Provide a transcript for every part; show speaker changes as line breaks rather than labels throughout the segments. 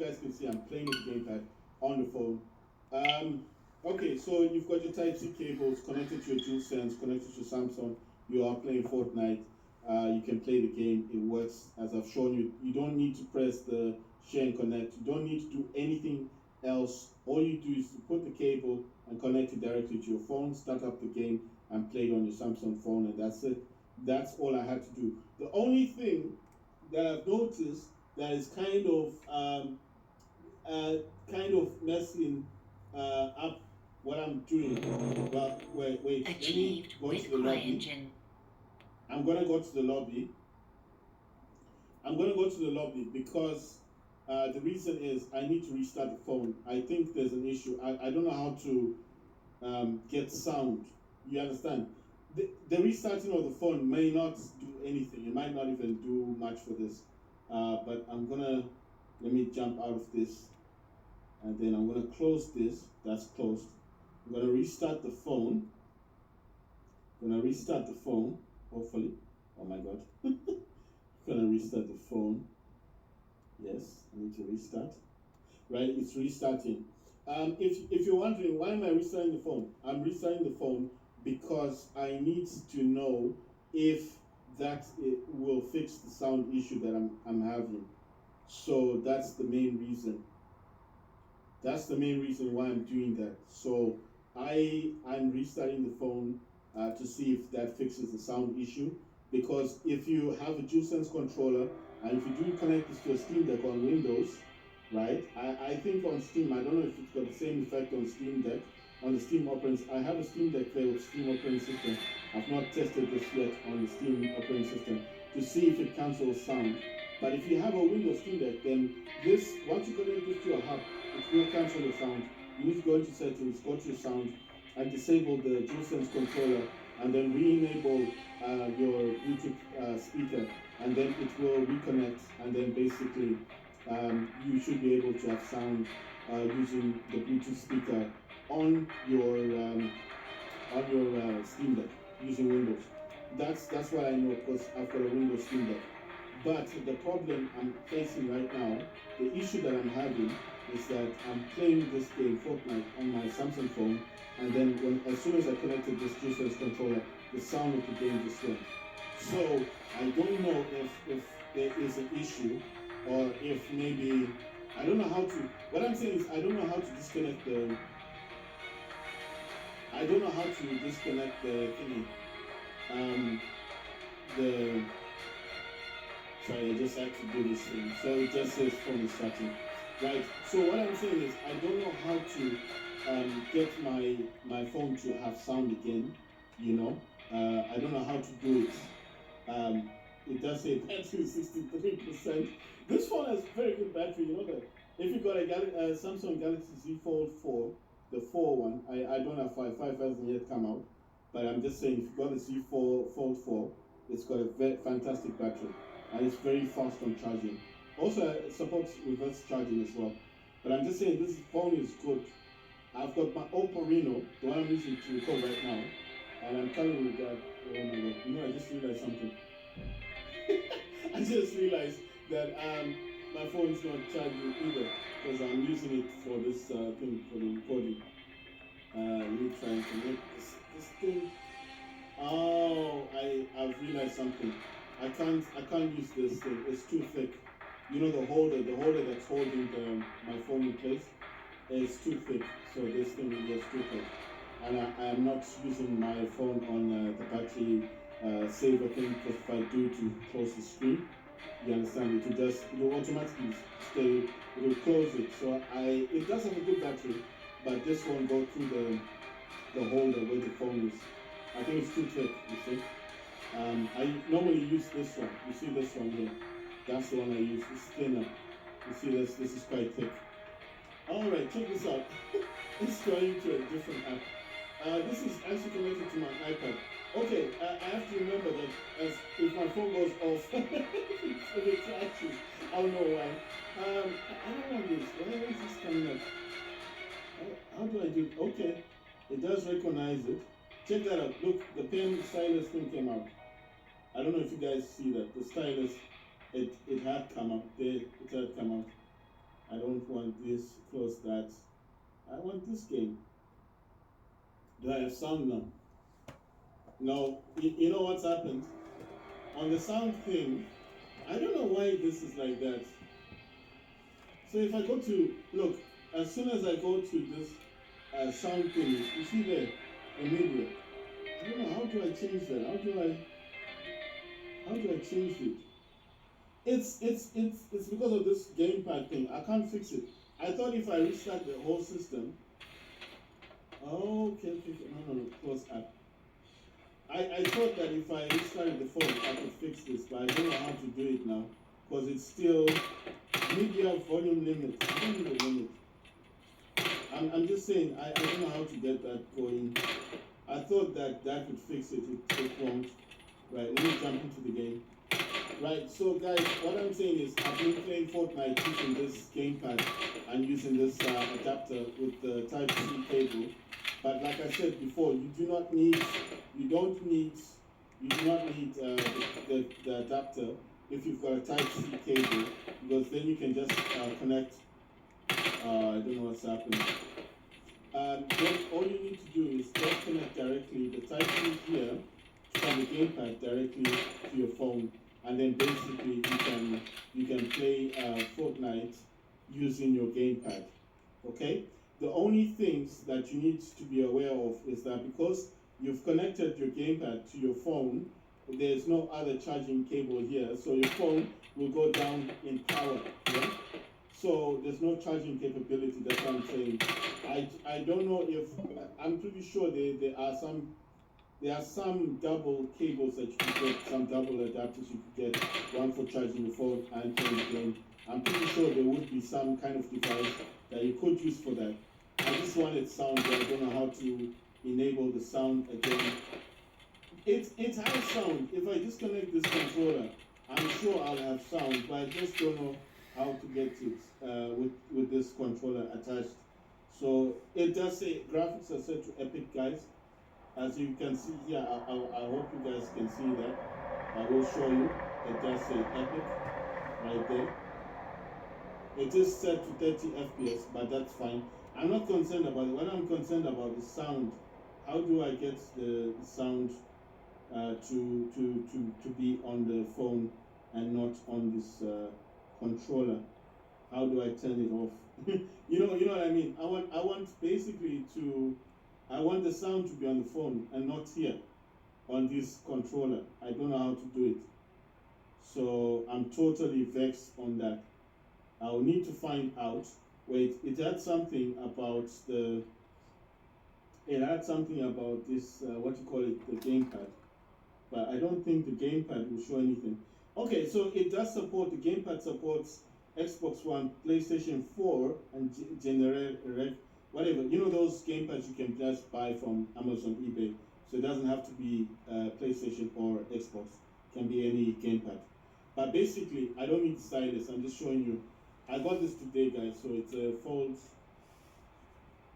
guys can see, I'm playing with the gamepad on the phone. Okay, so you've got your Type-C cables connected to your DualSense, connected to Samsung. You are playing Fortnite. You can play the game. It works as I've shown you. You don't need to press the share and connect. You don't need to do anything else. All you do is to put the cable and connect it directly to your phone, start up the game, and play it on your Samsung phone, and that's it. That's all I had to do. The only thing that I've noticed that is kind of messing up what I'm doing. Well, wait.
Achieved
Let me go
with
to the lobby.
CryEngine.
I'm gonna go to the lobby. I'm gonna go to the lobby because the reason is I need to restart the phone. I think there's an issue. I don't know how to get sound. You understand? The restarting of the phone may not do anything. It might not even do much for this. But let me jump out of this, and then I'm gonna close this. That's closed. I'm gonna restart the phone. Hopefully. Oh my God. Gonna restart the phone. Yes, I need to restart. Right, it's restarting. If you're wondering why am I restarting the phone, I'm restarting the phone because I need to know if that it will fix the sound issue that I'm having. So that's the main reason. That's the main reason why I'm doing that. So I'm restarting the phone to see if that fixes the sound issue. Because if you have a DualSense controller and if you do connect this to a Steam Deck on Windows, right? I think on Steam, I don't know if it's got the same effect on Steam Deck, on the Steam operating. I have a Steam Deck there with Steam operating system. I've not tested this yet on the Steam operating system to see if it cancels sound. But if you have a Windows Steam Deck, then this, once you connect this to a hub, it will cancel the sound. You need to go into settings, go to sound, and disable the DualSense controller, and then re-enable your Bluetooth speaker, and then it will reconnect, and then basically you should be able to have sound using the Bluetooth speaker on your Steam Deck using Windows. That's what I know because I've got a Windows Steam Deck. But the problem I'm facing right now, the issue that I'm having is that I'm playing this game Fortnite on my Samsung phone, and then as soon as I connected this DualSense controller, the sound of the game just went. So I don't know if there is an issue, or if maybe I don't know how to. What I'm saying is I don't know how to disconnect the. I don't know how to disconnect the thingy. The Sorry, I just had to do this thing. So it just says phone is starting. Right. So what I'm saying is I don't know how to get my phone to have sound again. You know, I don't know how to do it. It does say battery 63%. This phone has very good battery. You know that if you got a Samsung Galaxy Z Fold 4, the 4 one, I don't have 5 hasn't yet come out. But I'm just saying if you got a Z4 Fold 4, it's got a very fantastic battery. And it's very fast on charging. Also, it supports reverse charging as well. But I'm just saying this phone is good. I've got my Oppo Reno, the one I'm using to record right now, and I'm telling you that, oh my God, you know, I just realized something. I just realized that my phone's not charging either because I'm using it for this thing, for the recording. Let me try and connect this thing. Oh, I've realized something. I can't use this thing. It's too thick. You know the holder that's holding my phone in place is too thick. So this thing is too thick, and I am not using my phone on the battery saver thing because if I do to close the screen, you understand, it will automatically stay. It will close it. So it does have a good battery, but this won't go through the holder where the phone is. I think it's too thick. You see. I normally use this one. You see this one here? That's the one I use. It's thinner. You see this? This is quite thick. Alright, check this out. It's going to a different app. This is actually connected to my iPad. Okay, I have to remember that if my phone goes off, it crashes. I don't know why. I don't want this. Why is this coming up? How do I do it? Okay, it does recognize it. Check that out. Look, the pen stylus thing came out. I don't know if you guys see that. The stylus, it had come out. It had come out. I don't don't want this, close that. I want this game. Do I have sound now? No, you know what's happened? On the sound thing, I don't know why this is like that. So if I go to, look, as soon as I go to this sound thing, you see there, the media. I don't know, how do I change that? How do I change it? It's because of this gamepad thing. I can't fix it. I thought if I restart the whole system. Okay. No, close app. I thought that if I restarted the phone, I could fix this, but I don't know how to do it now because it's still media volume limit. I don't need a limit. I'm just saying I don't know how to get that going. I thought that could fix it. It won't. Right, let me jump into the game. Right, so guys, what I'm saying is I've been playing Fortnite using this gamepad and using this adapter with the Type-C cable. But like I said before, you do not need the adapter if you've got a Type-C cable, because then you can just connect. I don't know what's happening. Then all you need to do is just connect directly the Type-C here from the gamepad directly to your phone, and then basically you can play Fortnite using your gamepad. Okay. The only things that you need to be aware of is that because you've connected your gamepad to your phone, there's no other charging cable here, so your phone will go down in power. Yeah? So there's no charging capability. That's what I'm saying. I don't know if I'm pretty sure there are some double cables that you can get, some double adapters you could get, one for charging your phone and playing the game. I'm pretty sure there would be some kind of device that you could use for that. I just wanted sound, but I don't know how to enable the sound again. It has sound. If I disconnect this controller, I'm sure I'll have sound, but I just don't know how to get it with this controller attached. So it does say graphics are set to epic, guys. As you can see here, I hope you guys can see that. I will show you. It does say epic right there. It is set to 30 FPS, but that's fine. I'm not concerned about it. What I'm concerned about is sound. How do I get the sound to be on the phone and not on this controller? How do I turn it off? you know what I mean. I want basically I want the sound to be on the phone and not here on this controller. I don't know how to do it, so I'm totally vexed on that. I'll need to find out. Wait, it had something about this, what you call it, the gamepad. But I don't think the gamepad will show anything. Okay, so it does support, the gamepad supports Xbox One, PlayStation 4, and whatever. You know those gamepads you can just buy from Amazon, eBay. So it doesn't have to be PlayStation or Xbox. It can be any gamepad. But basically, I don't need the stylus. I'm just showing you. I got this today, guys, so it's a fold.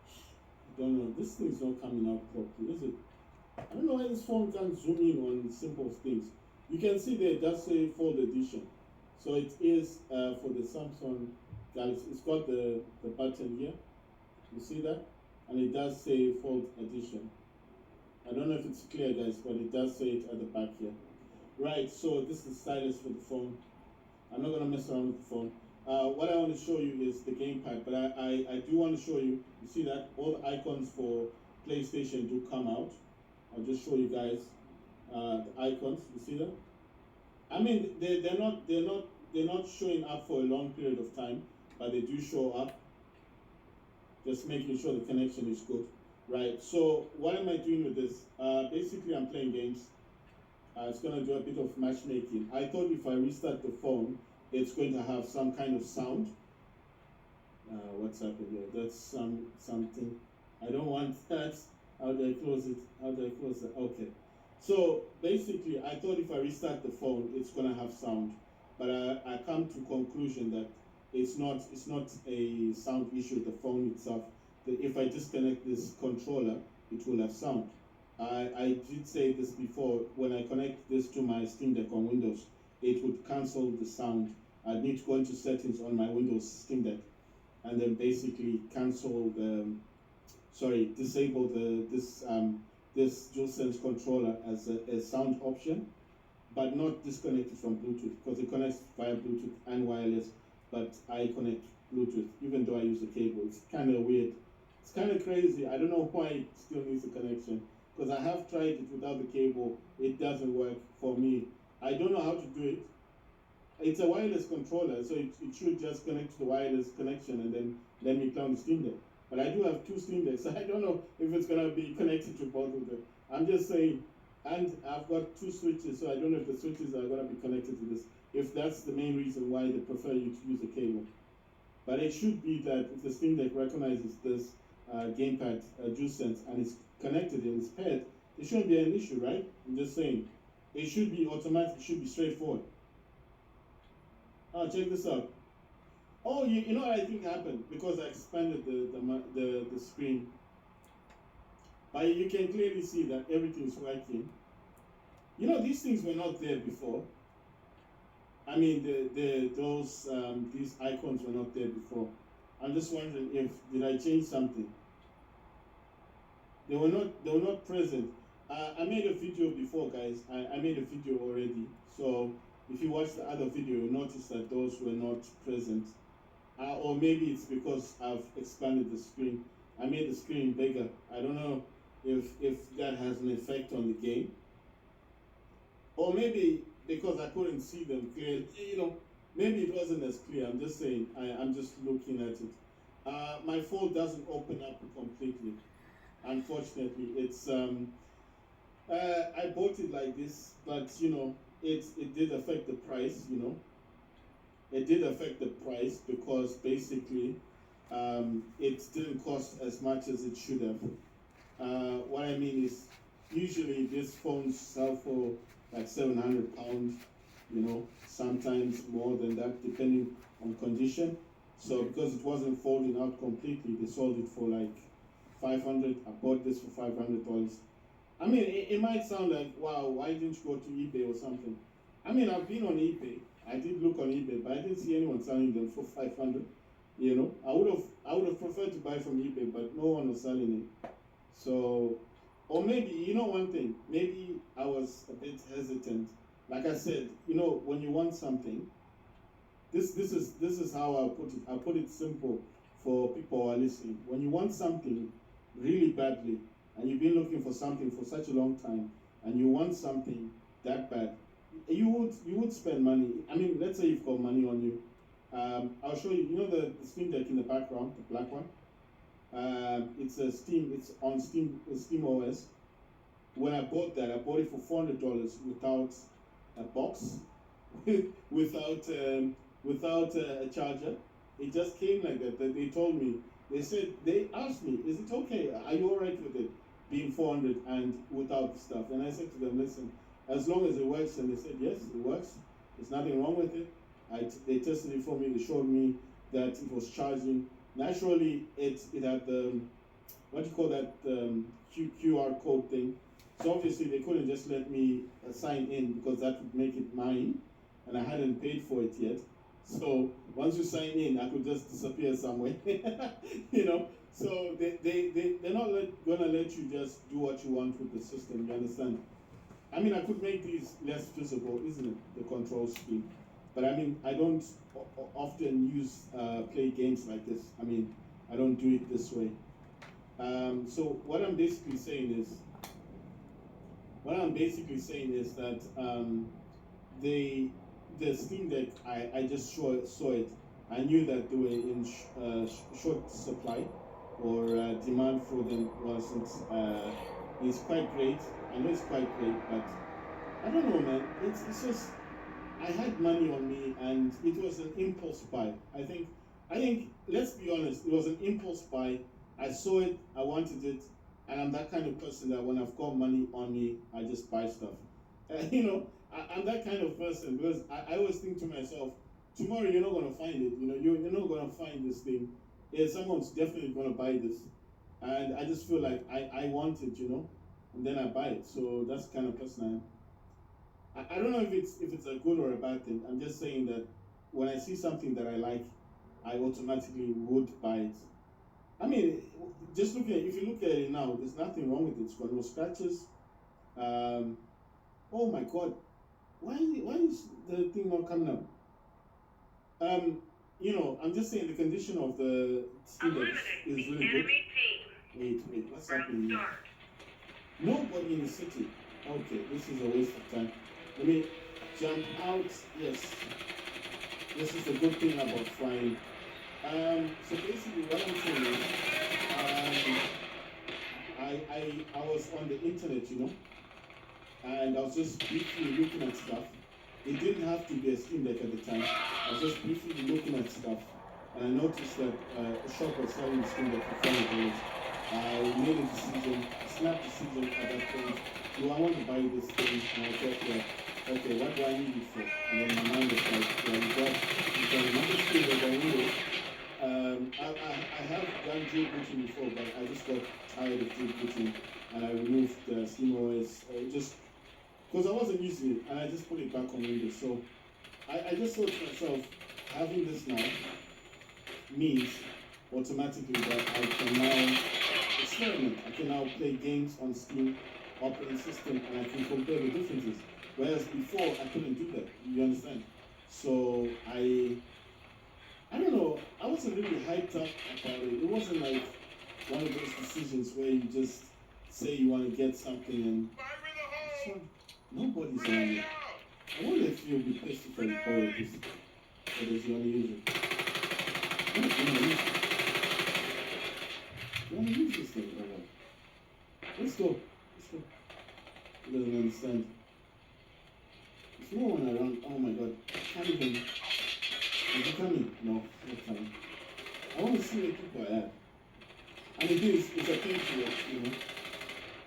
I don't know, this thing's not coming out properly, is it? I don't know why this phone can't zoom in on simple things. You can see there it does say fold edition. So it is for the Samsung Galaxy. It's got the button here. You see that? And it does say fold edition. I don't know if it's clear, guys, but it does say it at the back here. Right, so this is stylus for the phone. I'm not gonna mess around with the phone. What I want to show you is the gamepad, but I do want to show you. You see that all the icons for PlayStation do come out. I'll just show you guys the icons. You see that? I mean, they're not showing up for a long period of time, but they do show up. Just making sure the connection is good, right? So what am I doing with this? Basically, I'm playing games. It's gonna do a bit of matchmaking. I thought if I restart the phone, it's going to have some kind of sound. What's happening here? That's something. I don't want that. How do I close it? How do I close it? Okay. So basically, I thought if I restart the phone, it's gonna have sound. But I come to conclusion that it's not a sound issue with the phone itself. If I disconnect this controller, it will have sound. I did say this before. When I connect this to my Steam Deck on Windows, it would cancel the sound. I need to go into settings on my Windows Steam Deck basically cancel disable this DualSense controller as a sound option, but not disconnect it from Bluetooth, because it connects via Bluetooth and wireless, but I connect Bluetooth even though I use a cable. It's kind of weird. It's kind of crazy. I don't know why it still needs a connection, because I have tried it without the cable. It doesn't work for me. I don't know how to do it. It's a wireless controller, so it should just connect to the wireless connection and then let me play on the Steam Deck. But I do have two Steam Decks, so I don't know if it's going to be connected to both of them. I'm just saying, and I've got two switches, so I don't know if the switches are going to be connected to this, if that's the main reason why they prefer you to use a cable. But it should be that if the Steam Deck recognizes this gamepad DualSense and it's connected and it's paired, it shouldn't be an issue, right? I'm just saying. It should be automatic, it should be straightforward. Check this out. Oh, you know what I think happened? Because I expanded the screen. But you can clearly see that everything is working. You know, these things were not there before. I mean, these icons were not there before. I'm just wondering did I change something? They were not present. I made a video before, guys. I made a video already. So if you watch the other video, you'll notice that those were not present. Or maybe it's because I've expanded the screen. I made the screen bigger. I don't know if that has an effect on the game. Or maybe because I couldn't see them clearly. You know, maybe it wasn't as clear. I'm just saying, I'm just looking at it. My phone doesn't open up completely. Unfortunately, it's I bought it like this, but you know, it did affect the price, you know. It did affect the price because basically it didn't cost as much as it should have. What I mean is, usually these phones sell for like £700, you know, sometimes more than that depending on condition. So because it wasn't folding out completely, they sold it for like $500. I bought this for $500. I mean, it might sound like, wow, why didn't you go to eBay or something? I mean, I've been on eBay. I did look on eBay, but I didn't see anyone selling them for $500. You know, I would have preferred to buy from eBay, but no one was selling it. So, or maybe, you know, one thing, maybe I was a bit hesitant. Like I said, you know, when you want something, this is how I'll put it. I'll put it simple for people who are listening. When you want something really badly, and you've been looking for something for such a long time, and you want something that bad, you would spend money. I mean, let's say you've got money on you. I'll show you. You know the Steam Deck in the background, the black one. It's on Steam OS. When I bought that, I bought it for $400 without a box, without a charger. It just came like that. They told me. They asked me, "Is it okay? Are you alright with it being 400 and without stuff?" And I said to them, "Listen, as long as it works." And they said, "Yes, it works. There's nothing wrong with it." They tested it for me. They showed me that it was charging. Naturally, it had the what do you call that QR code thing. So obviously they couldn't just let me sign in because that would make it mine, and I hadn't paid for it yet. So once you sign in, I could just disappear somewhere, you know. So they're not gonna let you just do what you want with the system. You understand? I mean, I could make these less visible, isn't it? The control scheme. But I mean, I don't often play games like this. I mean, I don't do it this way. So what I'm basically saying is that the Steam Deck, I just saw it. I knew that they were in short supply, or demand for them wasn't. It's quite great. I know it's quite great, but I don't know, man. It's just I had money on me, and it was an impulse buy. I think. Let's be honest. It was an impulse buy. I saw it. I wanted it. And I'm that kind of person that when I've got money on me, I just buy stuff. You know, I'm that kind of person because I always think to myself, tomorrow you're not going to find it. You know, you're not going to find this thing. Yeah, someone's definitely going to buy this. And I just feel like I want it, you know, and then I buy it. So that's the kind of person I am. I don't know if it's a good or a bad thing. I'm just saying that when I see something that I like, I automatically would buy it. I mean, just look at if you look at it now, there's nothing wrong with it. It's got no scratches. Oh my God, why is the thing not coming up? I'm just saying the condition of the Steam Deck is really good. Wait, what's happening here? Nobody in the city. Okay, this is a waste of time. Let me jump out. Yes, this is the good thing about flying. So basically, what I'm saying is, I was on the internet, and I was just briefly looking at stuff. It didn't have to be a Steam Deck at the time. I was just briefly looking at stuff, and I noticed that a shop was selling a Steam Deck for $400. I made a decision, a snap decision at that point. Do I want to buy this thing? And I thought, yeah, okay, what do I need it for? And then my mind was like, yeah, you got another Steam Deck I need it. I have done jailbooting before, but I just got tired of jailbooting, and I removed the SteamOS just because I wasn't using it, and I just put it back on Windows. So I just thought to myself, having this now means automatically that I can now experiment. I can now play games on Steam operating system, and I can compare the differences. Whereas before I couldn't do that. You understand? So I don't know. I wasn't really hyped up about it. It wasn't like one of those decisions where you just say you want to get something and so, nobody's on it. I wonder if you'll be pissed if I borrow this. Or does you want to use it? You want to use this thing? Let's go. He doesn't understand. There's no one around. Oh my God. Can't even. Is he coming? No, not coming. I want to see where people are at. And it's a thing to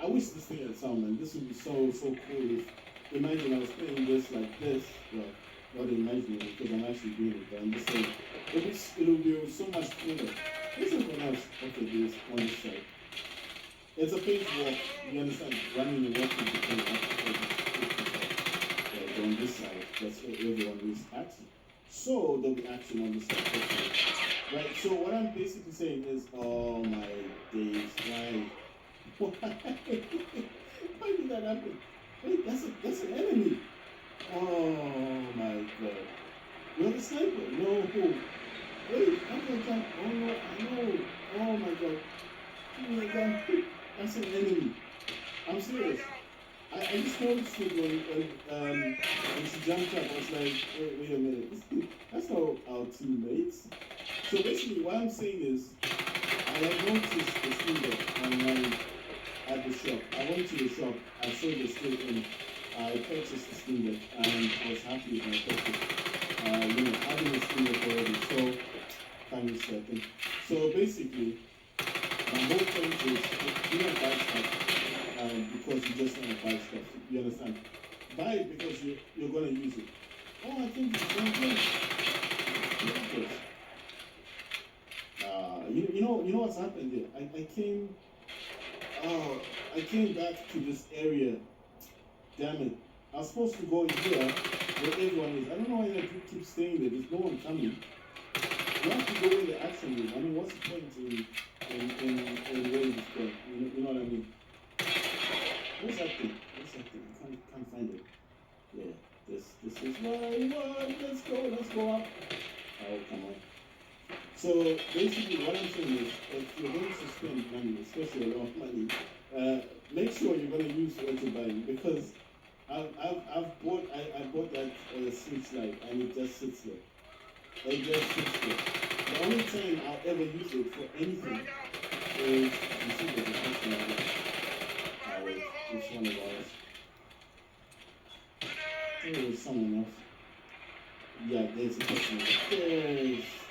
I wish this thing had sound, man. This would be so cool if, imagine I was playing this like this. Well, not imagining it because I'm actually doing it, but I'm just saying, it would be so much cooler. This is what else. Okay, this on this side. It's a page walk, you understand? Running and walking to play on this side, that's where everyone is at. So there'll be action on this side. Right, so what I'm basically saying is, oh my days, why? Why did that happen? Wait, that's an enemy. Oh my God. You're the sniper. No. Wait, I'm gonna jump. Oh no, I know. Oh my God. Oh my God. That's an enemy. I'm serious. I just noticed it when she jumped up. I was like, wait a minute. That's not our teammates. So basically, what I'm saying is, I had noticed the Steam Deck online at the shop. I went to the shop. I saw the still in. I purchased the Steam Deck, and I was happy with my purchase. Having a Steam Deck already. So, kind of setting. So basically, my whole point is, do not buy stuff because you just want to buy stuff. You understand? Buy it because you're going to use it. Oh, I think it's going good. You know what's happened here? I came back to this area. Damn it. I was supposed to go in here where everyone is. I don't know why I keep staying there. There's no one coming. You have to go in the action room. I mean, what's the point in where this going? You know what I mean? What's that thing? I can't find it. Yeah, this is what I want. Let's go up. Oh, come on. So basically what I'm saying is, if you're going to spend money, especially a lot of money, make sure you're going to use what you're buying, because I bought that Switch Lite and it just sits there. It just sits there. The only time I'll ever use it for anything is, you see there's a person like that. Wait, which one of ours? There was someone else. Yeah, there's a person.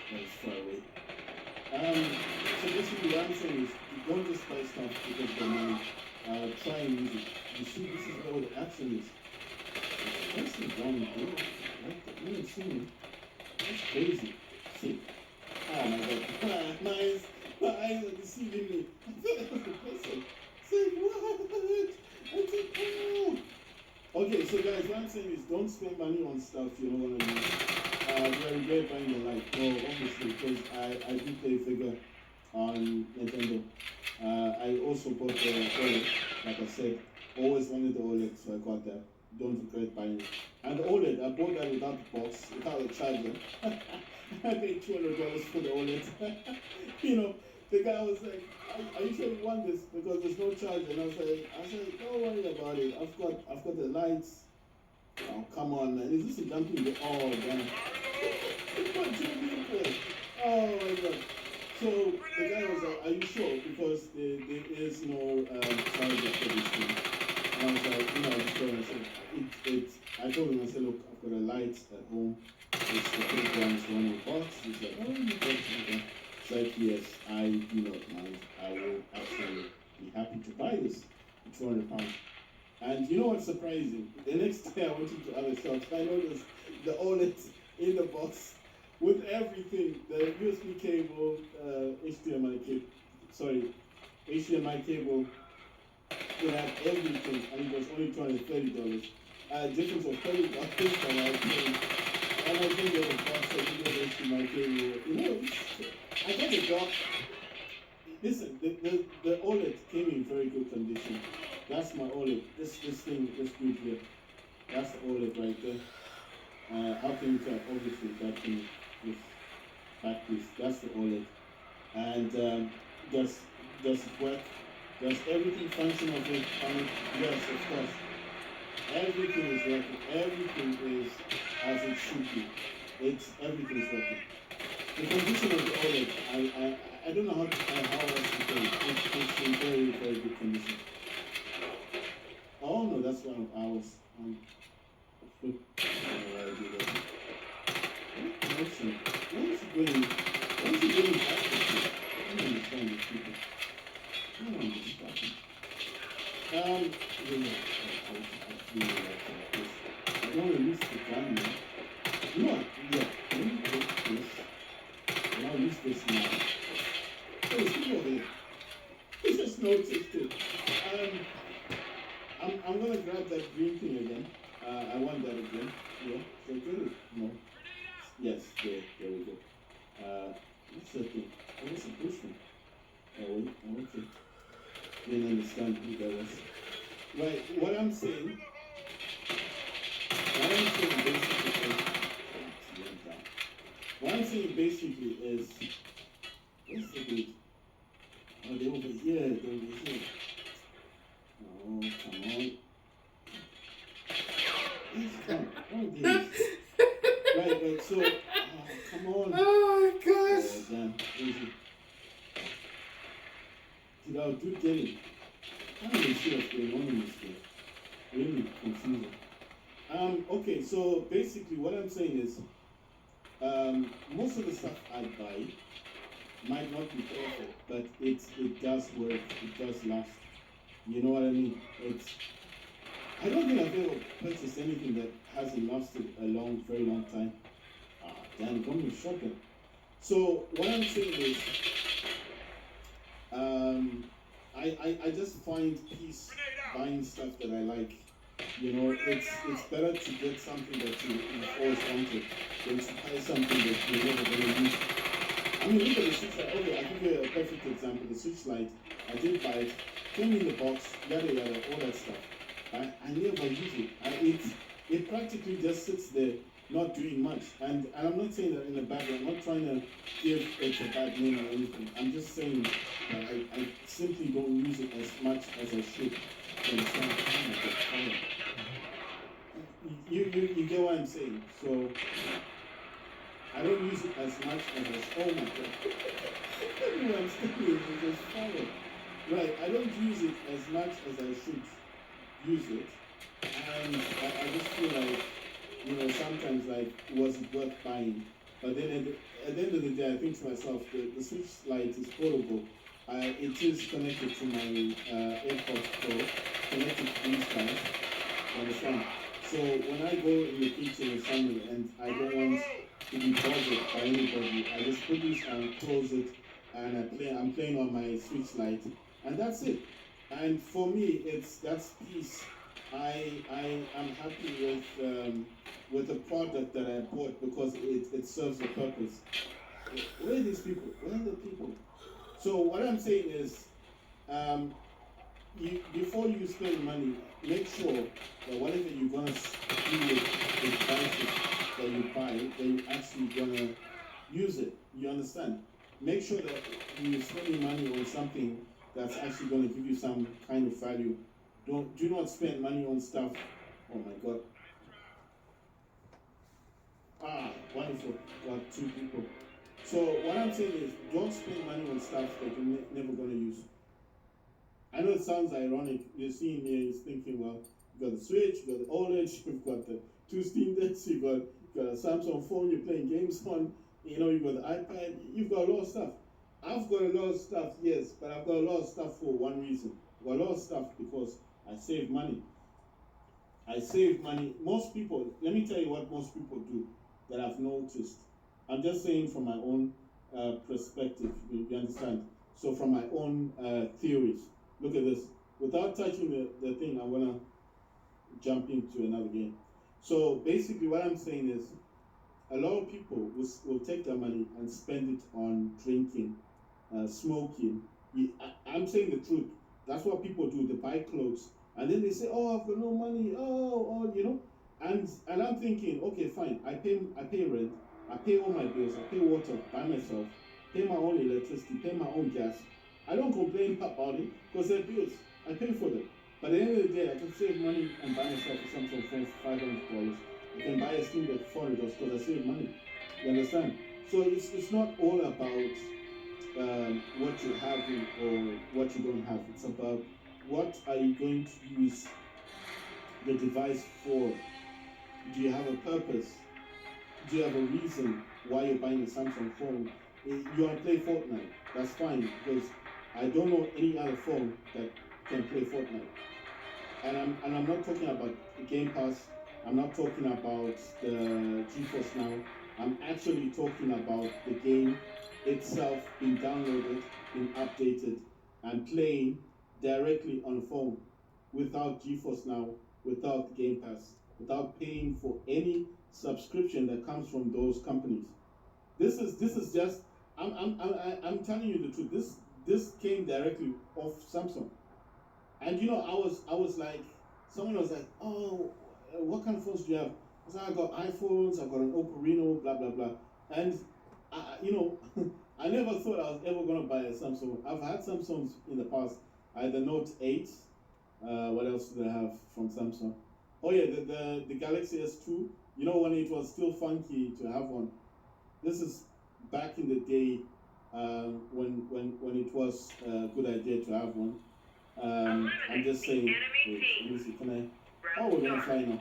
That's far away. So basically what I'm saying is, you don't just buy stuff because of the money. Try and use it. You see, this is where the action is. That's the wrong thing. You haven't seen it. That's crazy. See? Oh my God. My eyes are deceiving me. I thought that was the person. Say, what? I said, oh. Okay, so guys, what I'm saying is, don't spend money on stuff you're not going to use. Do I regret buying the light? No, obviously, because figure on Nintendo. I also bought the OLED, like I said. Always wanted the OLED, so I got that. Don't regret buying it. And the OLED, I bought that without the box, without the charger. I paid $200 for the OLED. you know, the guy was like, "Are you sure you want this? Because there's no charger." And I said, "Don't worry about it. I've got the lights." Oh, come on, man. Is this a jumping bit? Oh, damn. What jumping bit? Oh, my God. So the guy was like, "Are you sure? Because there is no charger for this thing." And I was like, I just told him, I said, I told him, I said, "Look, I've got a light at home. It's the pink one, it's the one in the box." He's like, "Oh, you got it." It's like, "Yes, I do not mind. I will actually be happy to buy this for £200. And you know what's surprising? The next day I went into other shops, I noticed the OLED in the box with everything, the USB cable, HDMI cable, it had everything, and it was only $230. Difference of $30 and I paid. And I think the box, I think the HDMI cable, I got the dock. Listen, the OLED came in very good condition. That's my OLED. This thing, this good here. That's the OLED right there. How can you tell? Obviously, that thing, this back piece. That's the OLED. And does it work? Does everything function of it? Yes, of course. Everything is working. Everything is as it should be. Everything is working. The condition of the OLED, I don't know how else to say it. It's in very, very good condition. Oh no, that's one of ours. Why is he going back to it? I don't understand these people. I don't understand. I don't want to use the gun now. You know what? Yeah, let me take this. And I'll use this now. Hey, it's over here. I just noticed it. I'm gonna grab that green thing again. I want that again. Yeah, so get it. No. Yes, there we go. What's that thing? Oh, it's a bushman. Oh, wait, okay. Didn't understand who that was. Right, what I'm saying basically is, what's the date? Oh, they're over here, Oh, come on. Right, so, come on.
Oh my gosh.
Damn, easy. Did our dude get it? I don't even see what's going on in this game. Really confusing. Okay, so basically what I'm saying is, most of the stuff I buy might not be perfect, but it does work, it does last. You know what I mean? I don't think I've ever purchased anything that hasn't lasted a very long time. Damn, got me shopping. So what I'm saying is, I just find peace buying stuff that I like. It's better to get something that you've always wanted than to buy something that you're never going to use. I mean, look at the Switch Lite. Okay, I'll give you a perfect example. The Switch Lite, I did buy it, came in the box, yada yada, all that stuff. I never use it. It practically just sits there, not doing much. And I'm not saying that in a bad way. I'm not trying to give it a bad name or anything. I'm just saying that I simply don't use it as much as I should. You understand? Oh my God, you get what I'm saying? So I don't use it as much as I oh my God. Everyone's telling me just follow. Right, I don't use it as much as I should use it. And I just feel like, sometimes like, was it worth buying? But then at the end of the day, I think to myself, the Switch Lite is portable. It is connected to my AirPods Pro, connected to these guys. You understand? So when I go in the kitchen or somewhere and I don't want to be bothered by anybody, I just put this and close it, and I'm playing on my Switch Lite, and that's it. And for me, that's peace. I am happy with the product that I bought because it serves a purpose. Where are these people? Where are the people? So what I'm saying is, um, before you spend money, make sure that whatever you're gonna do with the devices that you buy, that you actually gonna use it. You understand? Make sure that you're spending money on something that's actually gonna give you some kind of value. Do not spend money on stuff. Oh my God! Ah, wonderful. Got two people. So what I'm saying is, don't spend money on stuff that you're never gonna use. I know it sounds ironic. You're seeing me, you're thinking, well, you got the Switch, you got the OLED, you've got the two Steam Decks, you got a Samsung phone you're playing games on, you got the iPad, you've got a lot of stuff. I've got a lot of stuff, yes, but I've got a lot of stuff for one reason. I've got a lot of stuff because I save money. I save money. Most people, let me tell you what most people do that I've noticed. I'm just saying from my own perspective, you understand? So from my own theories. Look at this. Without touching the thing, I'm gonna jump into another game. So basically what I'm saying is a lot of people will take their money and spend it on drinking, smoking. I'm saying the truth. That's what people do. They buy clothes and then they say, "Oh, I've got no money." Oh. And I'm thinking, okay, fine. I pay rent. I pay all my bills. I pay water by myself. Pay my own electricity. Pay my own gas. I don't complain about it because they're bills. I pay for them. But at the end of the day, I can save money and buy myself a Samsung phone for $500. I can buy a Steam Deck for $400 because I save money. You understand? So it's not all about what you have or what you don't have. It's about what are you going to use the device for. Do you have a purpose? Do you have a reason why you're buying a Samsung phone? You want to play Fortnite, that's fine, because I don't know any other phone that can play Fortnite. And I'm not talking about the Game Pass. I'm not talking about the GeForce Now. I'm actually talking about the game itself being downloaded, being updated, and playing directly on the phone without GeForce Now, without Game Pass, without paying for any subscription that comes from those companies. This is just I'm telling you the truth. This came directly off Samsung. And I was like, someone was like, "Oh, what kind of phones do you have?" I said, "I got iPhones, I got an Oppo Reno, blah blah blah." And I never thought I was ever gonna buy a Samsung. I've had Samsungs in the past. I had the Note 8. What else do I have from Samsung? Oh yeah, the Galaxy S2. When it was still funky to have one. This is back in the day when it was a good idea to have one. I'm just saying. Wait, let me see. Can I? Oh, we're gonna fly now.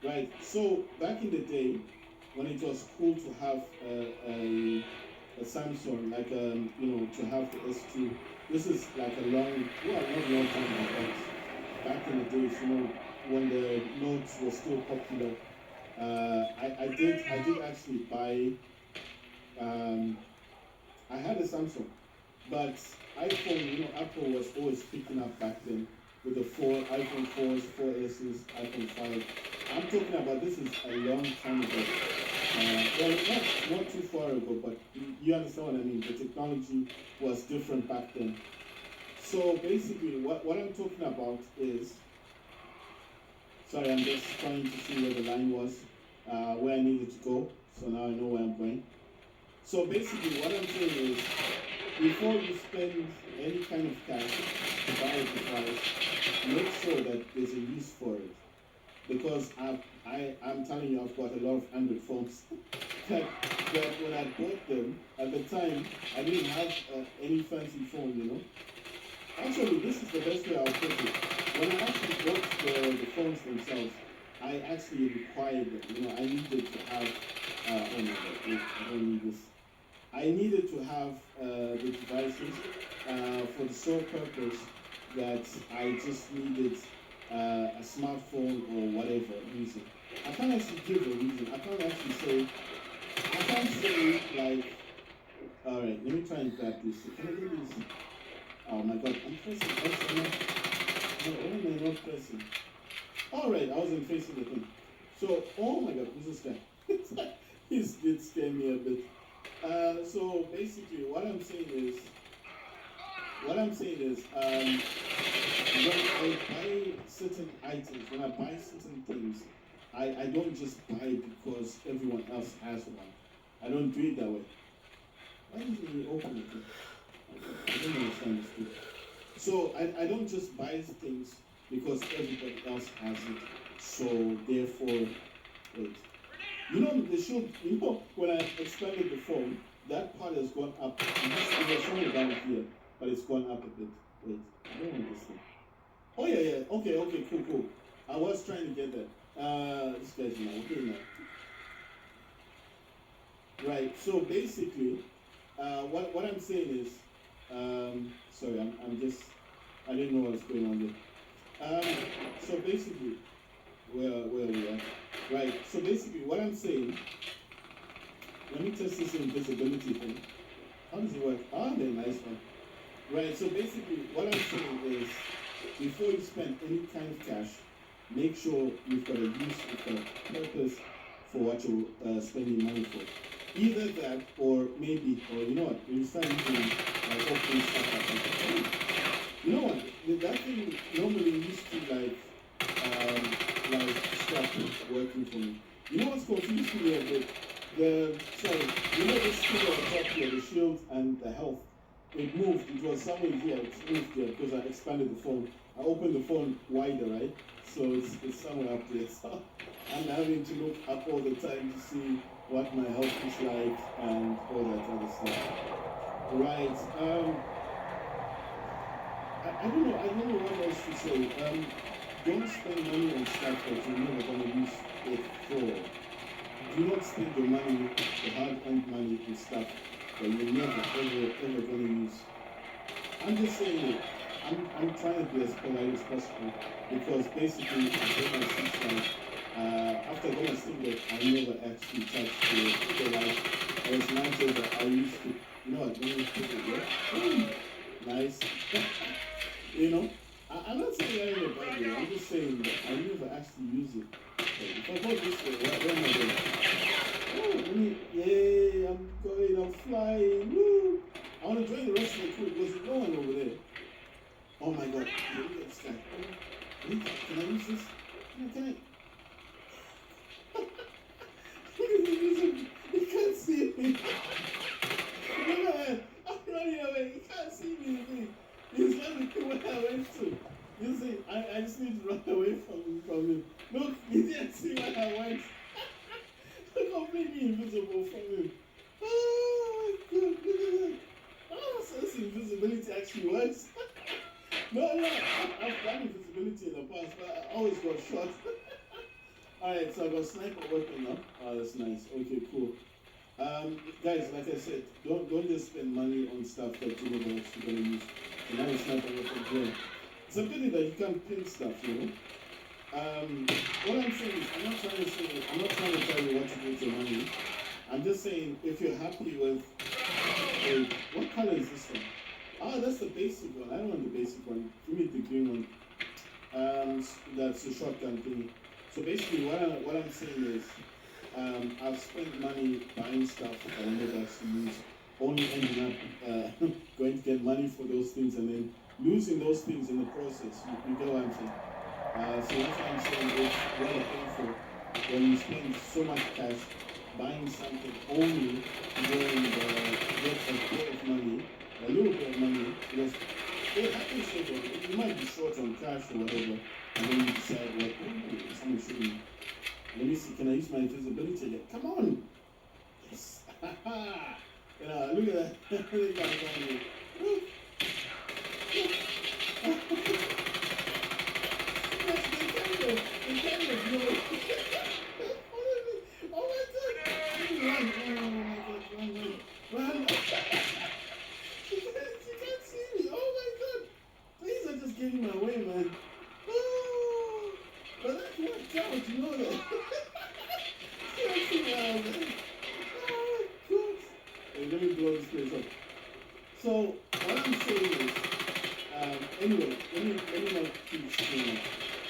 Right. So back in the day, when it was cool to have a Samsung, like to have the S2. This is like a not long time ago, but back in the days, when the Notes were still popular. I did actually buy. Um, I had a Samsung, but iPhone, Apple was always picking up back then with the iPhone 4s, 4Ss, iPhone 5. I'm talking about this is a long time ago. Well, not too far ago, but you understand what I mean. The technology was different back then. So basically, what I'm talking about is, sorry, I'm just trying to see where the line was, where I needed to go. So now I know where I'm going. So basically, what I'm saying is, before you spend any kind of cash to buy a device, make sure that there's a use for it. Because I'm telling you, I've got a lot of Android phones that when I bought them, at the time, I didn't have any fancy phone. Actually, this is the best way I'll put it. When I actually bought the phones themselves, I actually required them. I needed to have, oh my god, wait, I don't need this. I needed to have the devices for the sole purpose that I just needed a smartphone or whatever reason. I can't actually give a reason. I can't say like, alright, let me try and grab this. Can I get this? Oh my god, I'm pressing X. No, what am I not pressing? Alright, I wasn't facing the thing. So, oh my god, who's this guy? He did scare me a bit. So basically, what I'm saying is, when I buy certain items, when I buy certain things, I don't just buy because everyone else has one. I don't do it that way. Why didn't you open it? I don't understand this too. So I don't just buy things because everybody else has it. So therefore, wait. You know the show. You know when I expanded the phone, that part has gone up. It was somewhere down here, but it's gone up a bit. Wait, I don't want this thing. Oh yeah, yeah. Okay, okay, cool, cool. I was trying to get that. This guy's now. Okay, now. Right. So basically, what I'm saying is, sorry, I'm just I didn't know what's going on there. So basically, where we are. Right. So basically, what I'm saying. Let me test this invisibility thing. How does it work? Ah, very nice one. Right. So basically, what I'm saying is, before you spend any kind of cash, make sure you've got a use, you've got a purpose for what you're spending money for. Either that, or maybe, or you know what, when you start using like opening stuff like, you know what, that thing normally used to like stop working for me. You know what's confused me a bit? Sorry, you know this thing on top here, the shield and the health. It moved. It was somewhere here. It moved there because I expanded the phone. I opened the phone wider, right? So it's somewhere up there. So I'm having to look up all the time to see what my health is like and all that other stuff. Right. I don't know. I don't know what else to say. Don't spend money on stuff that you're never going to use it for. Do not spend your money, the hard-earned money, on stuff that you're never, ever going to use. I'm just saying it. I'm trying to be as polite as possible because basically I told my sister after I got my singlet, I never actually touched the light. As nice as I used to. You know what? Let me put it there. Nice. You know? I'm not saying that in a bad way. I'm just saying that I never actually use it. If I go this way, where am I going? Oh, let me, yay, I'm going, I'm flying. Woo! I want to join the rest of the crew. There's no one over there. Oh my god, look at this guy. Can I use this? Can I? Look at this, he can't see me. I'm running away, he can't see me. He's running where I went to. You see, I just need to run away from him. Look, he didn't see where I went. Completely invisible from him. Oh my god, look at that. Oh, so this invisibility actually works. No, I've done invisibility in the past, but I always got shot. Alright, so I got sniper weapon now. Oh, that's nice. Okay, cool. Guys, like I said, don't just spend money on stuff that you're not actually going to use. So now it's not a weapon here. It's a pity that you can't pin stuff, you know. What I'm saying is, I'm not trying to tell you what to do with your money. I'm just saying, if you're happy with, what color is this one? Ah, that's the basic one. I don't want the basic one. Give me the green one. That's the shotgun thing. So basically, what I'm saying is, I've spent money buying stuff that I never actually use, only ending up going to get money for those things and then losing those things in the process. You get what I'm saying? So that's what I'm saying is rather painful when you spend so much cash buying something only when you get a bit of money, a little bit of money, because it happens so that you might be short on cash or whatever, and then you decide, like, oh, someone should be. Let me see, can I use my invisibility again? Come on! Yes! You know, look at that. Look at that. Oh my god! Run! Oh my god, run! She can't see me! Oh my god! Please, I just gave you my way, man. Oh, but that worked out, you know that. She can't see me out, man. Oh my god! Hey, let me blow this place up. So, what I'm saying is, anyway, let me not keep saying.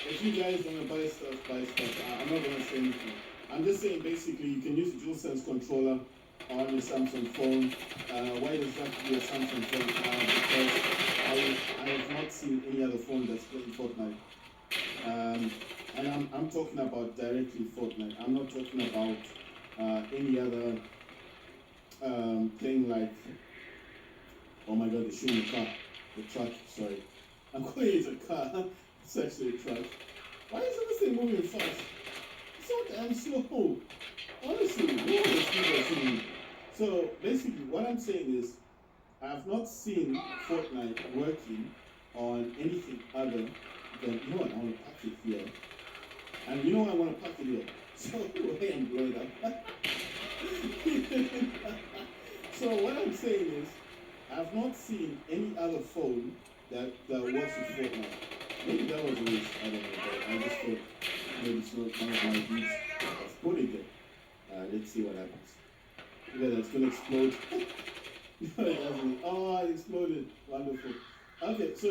If you guys want to buy stuff, buy stuff. I'm not going to say anything. I'm just saying basically you can use a DualSense controller on a Samsung phone. Why does that have to be a Samsung phone? Because I have not seen any other phone that's playing Fortnite. And I'm talking about directly Fortnite. I'm not talking about any other thing like, oh my god, they're shooting a car. The truck, sorry. I'm calling it a car. It's actually a truck. Why is this thing moving fast? It's so damn slow. Honestly, what is this? So basically, what I'm saying is, I have not seen Fortnite working on anything other than, you know what, I want to pack it here. And you know I want to pack it here. So I am blowing up. So what I'm saying is, I've not seen any other phone that works with Fortnite. Maybe that was a risk, I don't know, but I just thought maybe it's not one of my beats. I've put it there. Let's see what happens. Look at that, it's gonna explode. No, it hasn't. Oh, it exploded. Wonderful. Okay, so,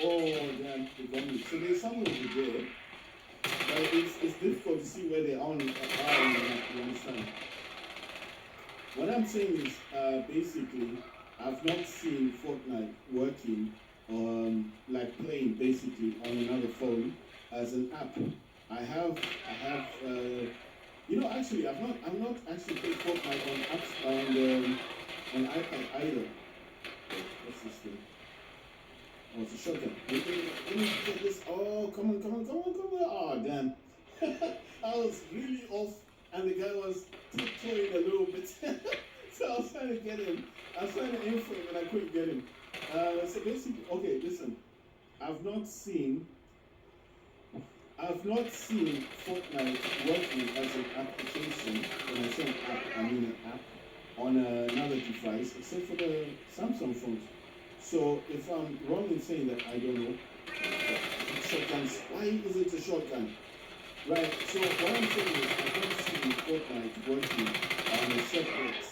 oh damn, it got me. So there's someone over there, but it's difficult to see where they are on the map, you understand? What I'm saying is, basically, I've not seen Fortnite working on, like playing basically on another phone as an app. You know, actually, I'm not actually playing Fortnite on apps on iPad either. Wait, what's this thing? Oh, it's a shotgun. Let me get this. Oh, come on, come on, come on, come on. Oh, damn. I was really off, and the guy was tiptoeing a little bit. So I was trying to get him. I was trying to aim for him, and I couldn't get him. So basically, okay, listen. I've not seen Fortnite working as an application. When I say an app, I mean an app on another device, except for the Samsung phones. So if I'm wrong in saying that, I don't know. Shotguns. Why is it a shotgun? Right. So what I'm saying is, I don't see Fortnite working on a separate,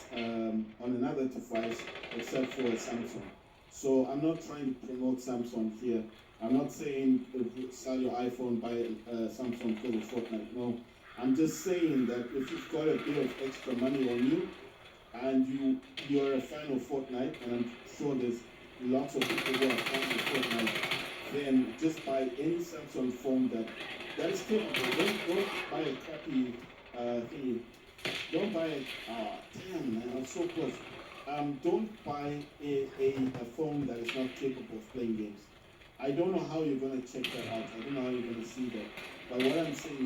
on another device except for a Samsung. So I'm not trying to promote Samsung here. I'm not saying sell your iPhone, buy a Samsung because of Fortnite. No, I'm just saying that if you've got a bit of extra money on you and you're a fan of Fortnite, and I'm sure there's lots of people who are fans of Fortnite, then just buy any Samsung phone that is capable. Don't buy a crappy thingy. Don't buy it. Ah, damn man, I'm so close. Don't buy a phone that is not capable of playing games. I don't know how you're gonna check that out. I don't know how you're gonna see that. But what I'm saying